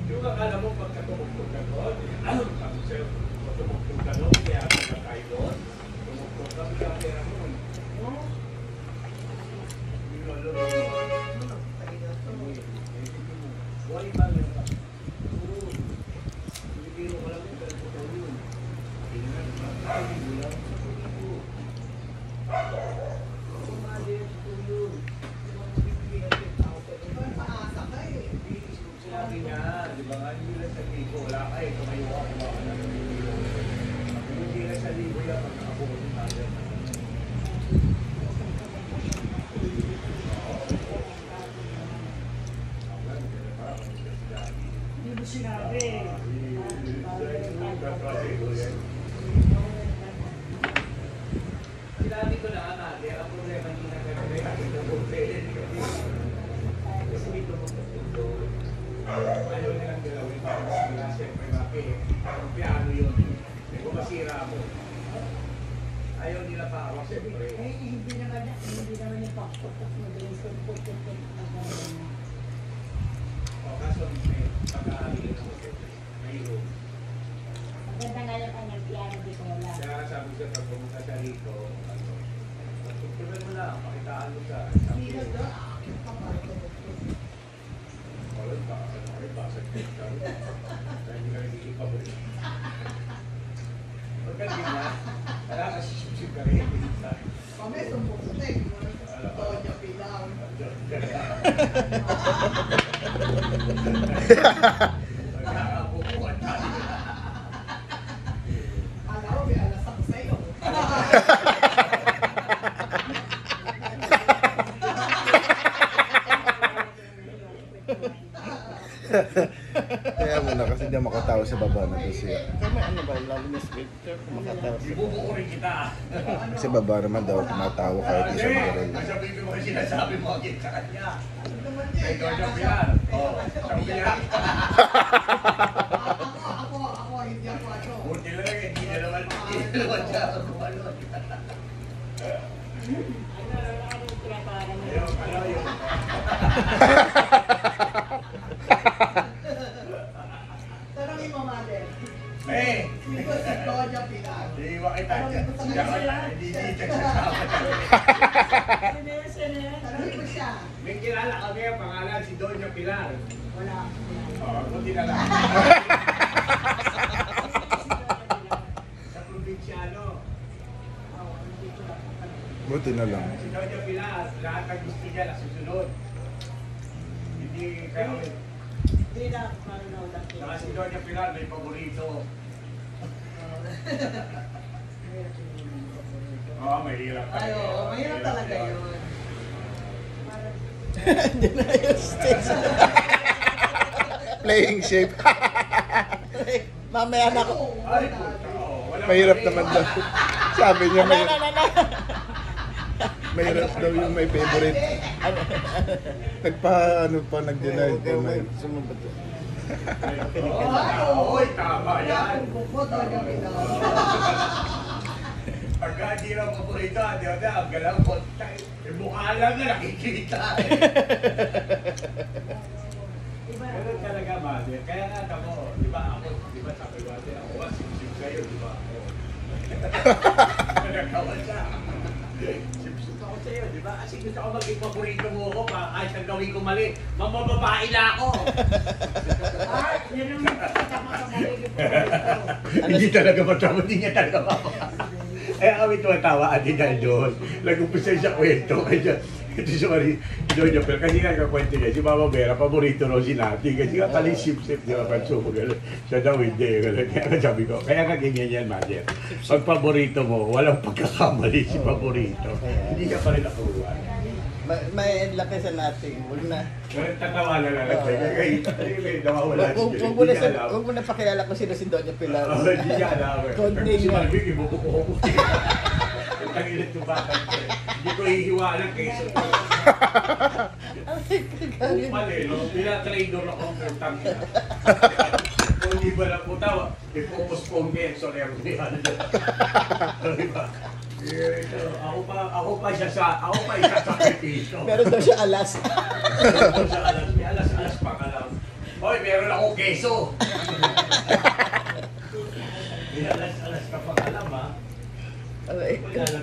Yung akala mo pagkatumugtog ka doon, sabi sa'yo, pagkatumugtog ka doon, kaya ka tayo doon, tumugtog ka, kaya pera mo. Hindi mo alam mo. Wali ba lang ka? Oo. Hindi kayo ko lang yung talaga yun. Hindi nga, hindi lang sa tulipo. Sumali ang tulipo. Sinabi niya, di ba nga, hindi lang sa libo, wala kayo, tumayo ka, kumawa ka ng libo. Hindi lang sa libo yan, pag nakabuko yung mother. Hindi mo sinabi. Sinabi ko na, Amali, ang problema hindi na kaya ng problema. Kasi dito mo ayaw nilang galawin para masira, siyempre mapi. Ang piano yun. May kumasira mo. Ayaw nila pa ako, siyempre. Hindi naman yung pakputok mo din sa putok. O, kaso may pagkakabili ng hotel. May room. Maganda nga yung kanyang piano di ko wala. Kaya sabi siya, pag pumunta siya rito, pagtutunan mo lang, pakitaan mo siya. Sabi ko, wala pa, ano basag ko siya. Kaya hindi ka nagkikipabalik. Pagkaling na, wala ka sisip ka rin. Kami sumusunod. Tonya Pilang. Pagkakapupuan tayo. Alam mo, may alas ako sa'yo. Kaya mo na kasi hindi makatawa sa baba na kasi. Kami ano ba, lalo na scripture, makatawa sa Ibubuko rin kita. Kasi baba naman daw tumatawa kahit isang garay. Sabihin mo kasi sinasabi mo agad sa kanya. Ano naman niya? Kay Doña Pilar. Oo, siyang Pilar. Ako, hindi ako ano. Buti lang, hindi na naman siya kung ano. Ayun, ano yun? Tanongin mo, Mother. Eh! Sino si Tonya Pilar? Hindi ba kita dyan? Hindi dito sa Tanongin mo siya. May kilala kami ang pangalan si Doña Pilar. Wala. Oo, buti na lang. Sa probinsyano. Buti na lang. Si Doña Pilar, lahat ng gusto niya nasusunod. Hindi kayo. Hindi na marunong lang. Saka si Doña Pilar may paborito. Oo, mahirap talaga. Ay, oo, mahirap talaga yun. Hindi na yung stage. Playing shape. Mamaya na ako. Ay, puta, oo. Walang Mahirap mali. naman daw. Sabi niya Na. mahirap daw yung may favorite. Ano pa nag-deny. Sumubot. Oo, tama yan. Bukod Tonya Pilar. Pagka di lang paborito, di ba, ang galang konta. Eh, mukha lang na nakikita. Ganun talaga, Mother. Kaya nga ako, di ba ako, di ba sabi ko natin, ako sip-sip sa'yo, di ba ako? Nagkawa siya. Sip-sip ako sa'yo, di ba? Kasi gusto ko maging paborito mo ako, kahit ang gawin ko mali, mamababae na ako. Yan ang tama ka magiging paborito. Hindi talaga matama, hindi niya talaga mapapala. Kaya kami tumatawa din dahil doon. Nag-umpisa siya kwento. Kaya ito siya mali. Doña Pilar. Kasi nga kakwento niya, si Mama Vera, paborito raw si Nati. Kasi nga pala sip-sip, di ba? Pansuko. Siya daw hindi. Kaya sabi ko, kaya nga ganyan yan, Mother. Pag paborito mo, walang pagkakamali si paborito. Hindi ka pa rin nakuha. May laki sa natin. Huwag na. Pero tatawa na lang. Kaya nawawala Huwag mo na pakilala kung sino si Doña Pilar. Hindi niya alam. Konti Si nga. Malvin, ibubuko ko. putang ina ito bata. Hindi ko hihiwaan ng keso. Mali, no? Pinatrader ako ang putang ina. Kung hindi ba na puta, ipupos-pong ko yung solero niya. Diba? Ako pa isasakripisyo. Meron daw siya alas. May alas pa ka lang. Hoy, meron akong keso. May alas ka pa ka lang, ha? Aray. Wala